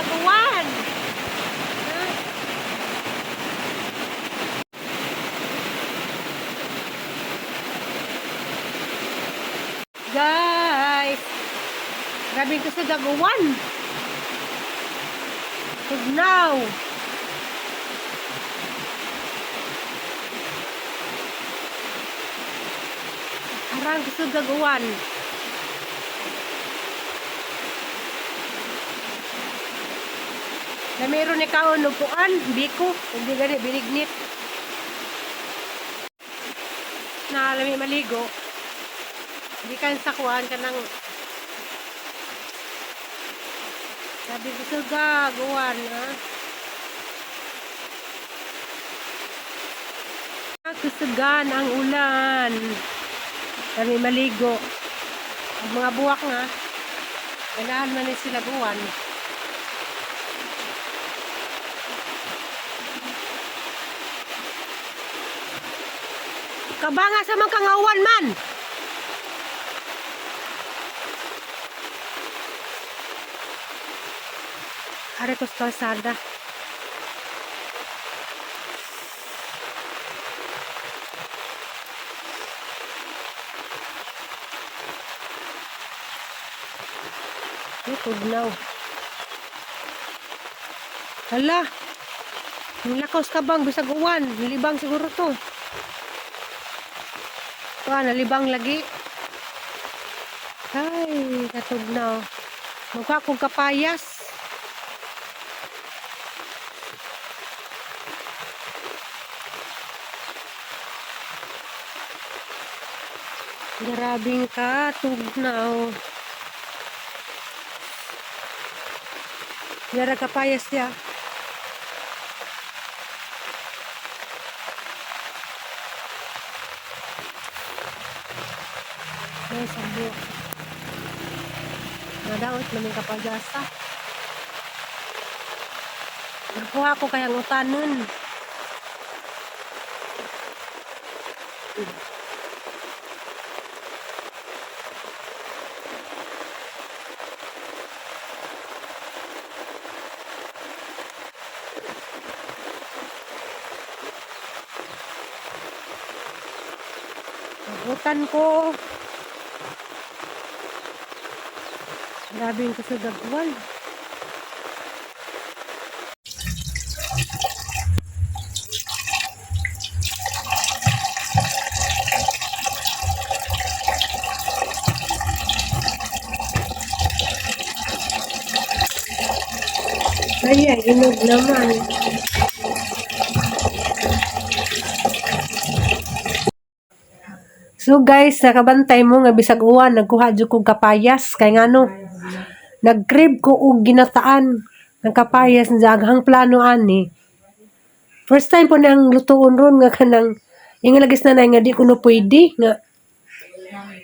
Daguan. Guys, grabe ko sa Daguan. Tugnaw. Arang ko sa Daguan. Na meron ni kaon upuan, biko, hindi gani binignit. Na lami maligo. Hindi kan sa kuan kanang sabi ko sa gagawan, ha? Kusugan ang ulan. Lami maligo. Ang mga buwak nga, kailangan man sila guwan. Kabanga sa mga kangawan man. Ari ko sa kalsada. Tugnaw. Hala. Nilakaw ka bang bisag uwan. Nilibang siguro to. Nalibang lagi. Ay, katugnaw. Mukha kong kapayas. Grabing katugnaw. Yara kapayas ya. Ay, sabi. Nadaot namin kapagasa. Nagkuha ko kayang utanon. Utan ko. Grabe yung kasagagwan. Ay, inog naman. So guys, nakabantay mo nga bisag uwan, nagkuha jud kog kapayas kay ngano. Nag-crib ko og ginataan ng kapayas sa aghang plano ani. First time po nang lutuon ron nga kanang ingalagis na nga di ko no pwede nga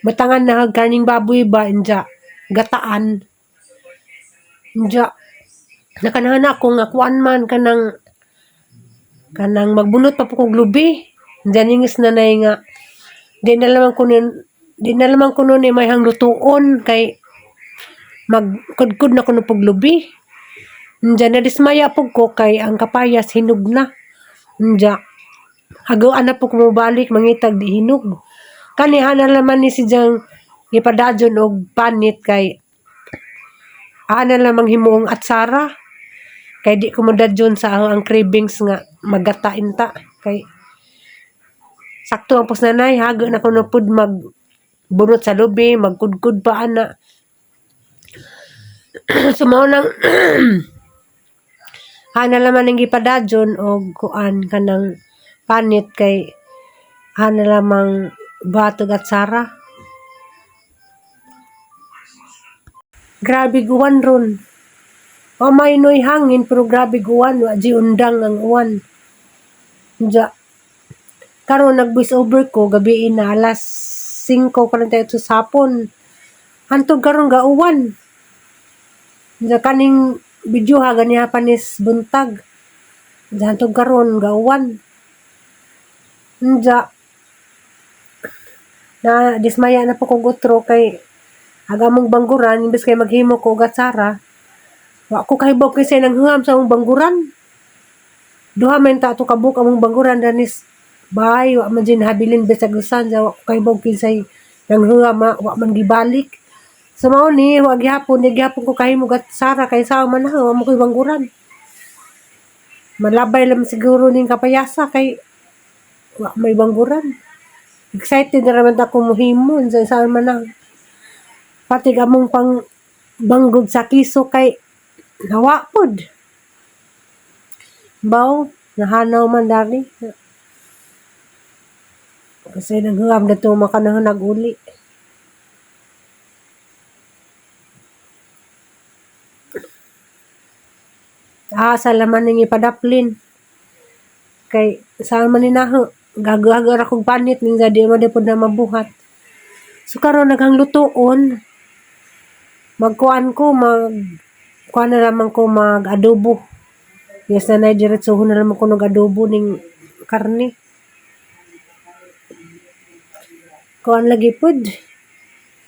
matangan na kaning baboy ba inja gataan. Inja nakanana ko nga kuan man kanang magbunot pa po kog lubi. Janingis na nay nga di na lamang kuno ni may hang lutuon kay magkudkud na kuno pog lubi. Nja na dismaya pog ko kay ang kapayas hinog na. Nja agaw na pog mo balik mangitag di hinog. Kanihan na laman ni si Jang ipadadyon og panit kay ana lamang himuong atsara kay di ko madadyon sa ang cravings nga magatain ta kay sakto ang pusnanay hago na kuno pud magbunot sa lubi magkudkud pa ana. Sumaw nang ana laman ang gipadadyon og kuan kanang panit kay ana lamang batog at sara. Grabe guwan ron. May noy hangin pero grabe guwan wa di undang ang uwan. Diya karon nag-voice over ko gabi na alas 5:48 sa hapon. Hantod karon ga uwan. Diya kaning video ha ganiha panis buntag. Diya hantod karon ga uwan. Diya na dismaya na po kog utro kay agamong bangguran imbes kay maghimo ko og atsara Wa ko kahibog kasi nang huam sa among bangguran. Duha man ta to kabuk among bangguran danis bahay wa man din habilin besag-usan sa wa ko kahibog kinsay nang huam wa man gibalik. So mao ni wa gihapon ko kahimog at Sara kay sa man ha mo koy bangguran. Malabay lang siguro ning kapayasa kay wa may bangguran. Excited na raman ako mohimon sa saan man na. Pati among pang banggod sa kiso kay nawa pod. Baw, nahanaw man dari. Kasi naghuam na ito makanahon nag-uli. Sa laman ng ipadaplin. Kay saan man ninaho. Gagagar akong panit. Minsan di mo po na mabuhat. So karon naghang lutuon. Magkuan na naman ko mag-adobo. Yes na diretsohon na naman ko nag-adobo ning karne. Kuan lagi pod.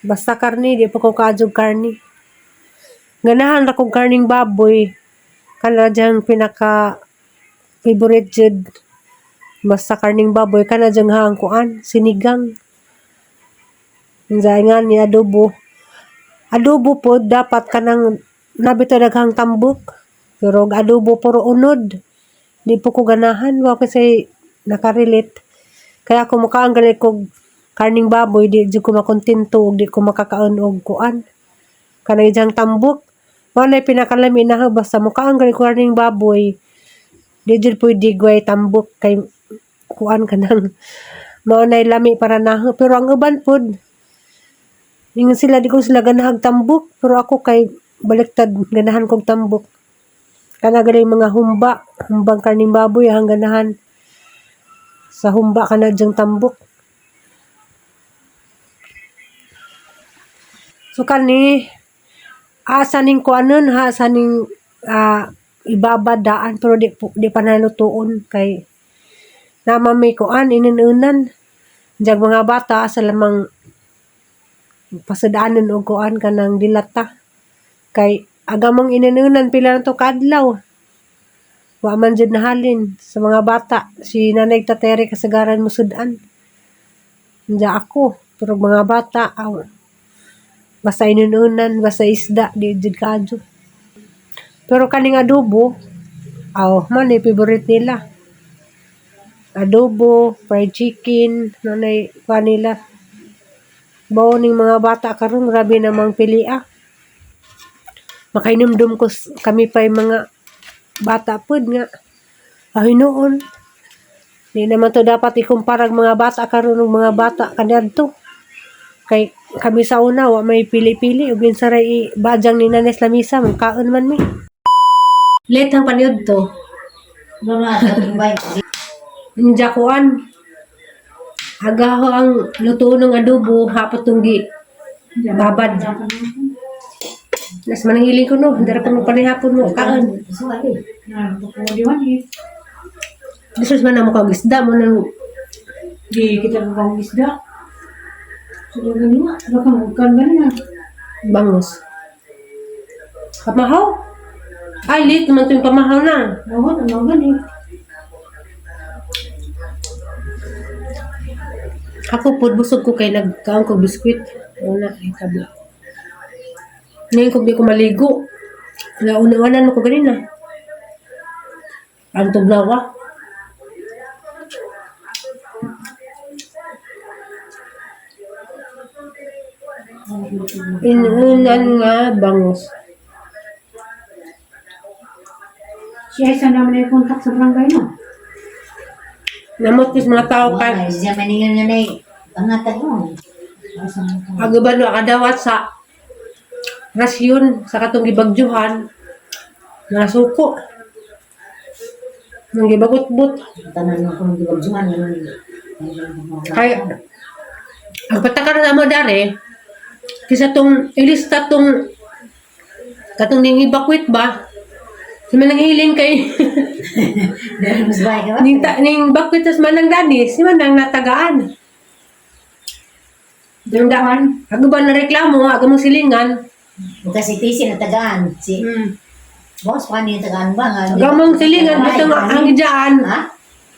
Basta karne, di pa ko kaadjog karne. Ganahan ra kong karning baboy. Kana diyang pinaka favorite jud. Basta karning baboy kana diyang hang kuan, sinigang. Zaingan ni adobo. Adobo po dapat kanang nabito daghang tambok. Pero adobo puro unod. Di po ko ganahan wa kasi nakarelate. Kaya ako mukaang galit ko karning baboy di ko makontento di ko makakaon og kuan. Kanang ijang tambok. Wala pinakalami na basta mukaang galit ko karning baboy. Di jud pwede guay tambok kay kuan kanang mao nay lami para naho pero ang uban pod ingon sila di ko sila ganahag tambok pero ako kay baliktad ganahan kog tambok kana galing mga humbang karning baboy ang ganahan sa humba kana jang tambok so kani asa ning kuanon ha sa ning ibabadaan pero di pa nalutuon kay nama may kuan inunan jag mga bata sa lamang pasadaanan og kuan kanang dilata kay agamang inunan pila na to kadlaw wa man jud nahalin sa mga bata si Nanay Tatere kasagaran mo sudan ja ako pero mga bata basta inunan basta isda di jud kaadyo pero kaning adobo man favorite nila adobo, fried chicken, nanay kanila. Bao ning mga bata karon grabe namang pilia. Makainumdum ko kami pa mga bata pod nga. Hinuon. Di naman to dapat ikumpara mga bata karon ug mga bata kadadto. Kay kami sa una wa may pili-pili ug saray bajang ni Nanes Lamisa kaon man mi. Late ang paniud to. Ninja kuan. Agaho ang luto ng adobo hapot tunggi. Babad. Nas manangiling ko no, dara pa mo panihapon mo kaon. Bisos man mo kag isda mo nang di kita kang isda. Sudah gani na, baka magkan gani na. Bangos. Pamahaw? Ay, late naman ito yung pamahaw na. Nawan, ano gani? Ako po, busog ko kay nagkaon ko biskwit. Wala, ay tabla. Ngayon ko di ko maligo. Una-unan mo ko ganina. Ang tuglawa. Inunan nga bangos. Siya isa naman ay kontak sa barangay no? Namot kis mga tao kay Siya maningan nga na pangatag mo. agabano akadawat sa rasyon sa katong gibagjuhan na suko. Nang gibagot-but. Tanan mo kung gibagjuhan yun. Kay ang patakaran na mo dari kisa tong ilista tong katong ning ibakwit ba si manang hiling kay Mas baik ka ba? ning bakwit tas manang dani si manang natagaan daan ako ba na reklamo aga mong silingan Bukas si Tisi na tagaan. Si Boss, paano yung tagaan ba? Gamang silingan, butang ang dyan. Ha?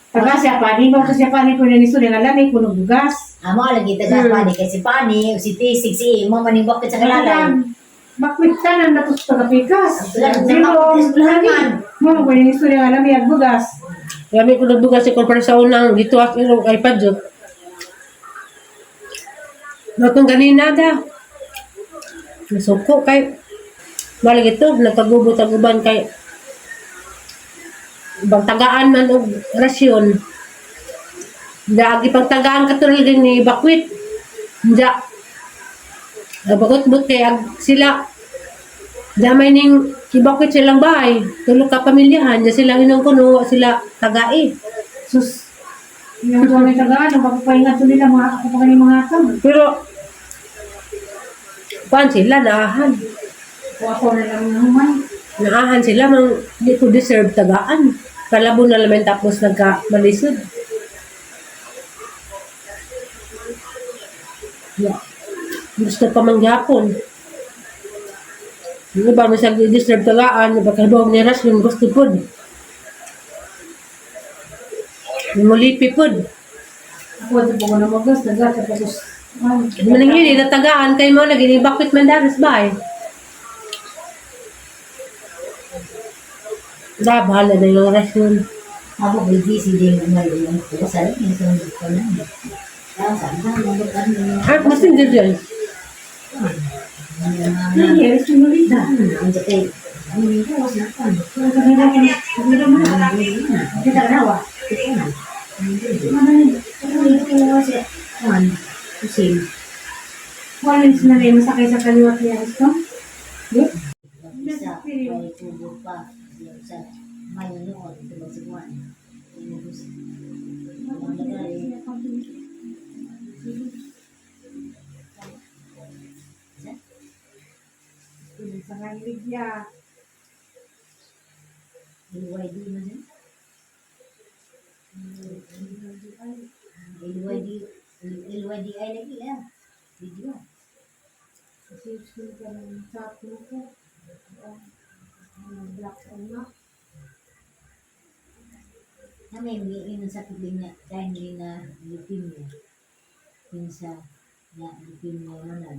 Taga siya pani, ba siya pani ko na niso nga lamig kuno bugas. Amo lagi taga pani kay si pani, si Tisig, si Imo manibok sa kalalay. Bakit sana natus taga pikas? Pero Mo ko ni niso nga lamig ag bugas. Kami ko nagbugas si kumpara sa unang dito at yung iPad yun. Natong ganina da. Nasuko kay balik ito, nagkagubo-taguban kay ibang tagaan man og rasyon. Dagi pang tagaan katulad din ni Bakwit. Diya. Nabagot-but kay sila. Damay ning Bakwit silang bahay. Tulog ka pamilyahan. Diya silang inong kuno, sila tagai. Sus. Yung mga tagaan, ang papapahinga to nila mga ako pa kanina mga akam. Pero, paan sila, naahan. O ako na lang naman. Naahan sila, mang di ko deserve tagaan. Kalabo na naman tapos nagka-malisod. Yeah. Gusto pa mangyapon. Yung iba, masag deserve tagaan, pagkabuhog ni Rasyon, gusto po. Mulipi po. Ako ito po ko na magas, nagas, tapos Manangili na tagaan kay mo lagi bakit man daras ba eh. Bahala na yung rasyon. Ako busy si Ding may yung kusal yung sunod ko na. Kaya saan ka mabukan mo? At masin din dyan. nangyari sa Lolita. Ang sakay. Ano yung kawas na kan? Kung kanina ka na, kanina mo na, kita ka nawa. Ito na. Ano yung kawas ya? Kuan. Kusin. Wala yung sinanay masakay sa kaliwat niya. Gusto? Isa. May tubo pa. Yung sa may noon. Ito ba si Juan? Inubos. Ang lagay. Sa kaliwat niya. LYD man yan? LYDI lagi ya. Video. Kasi yung ka ng chat mo ko. Black na. Kami yun sa leukemia, dahil na leukemia. Yun sa leukemia naman.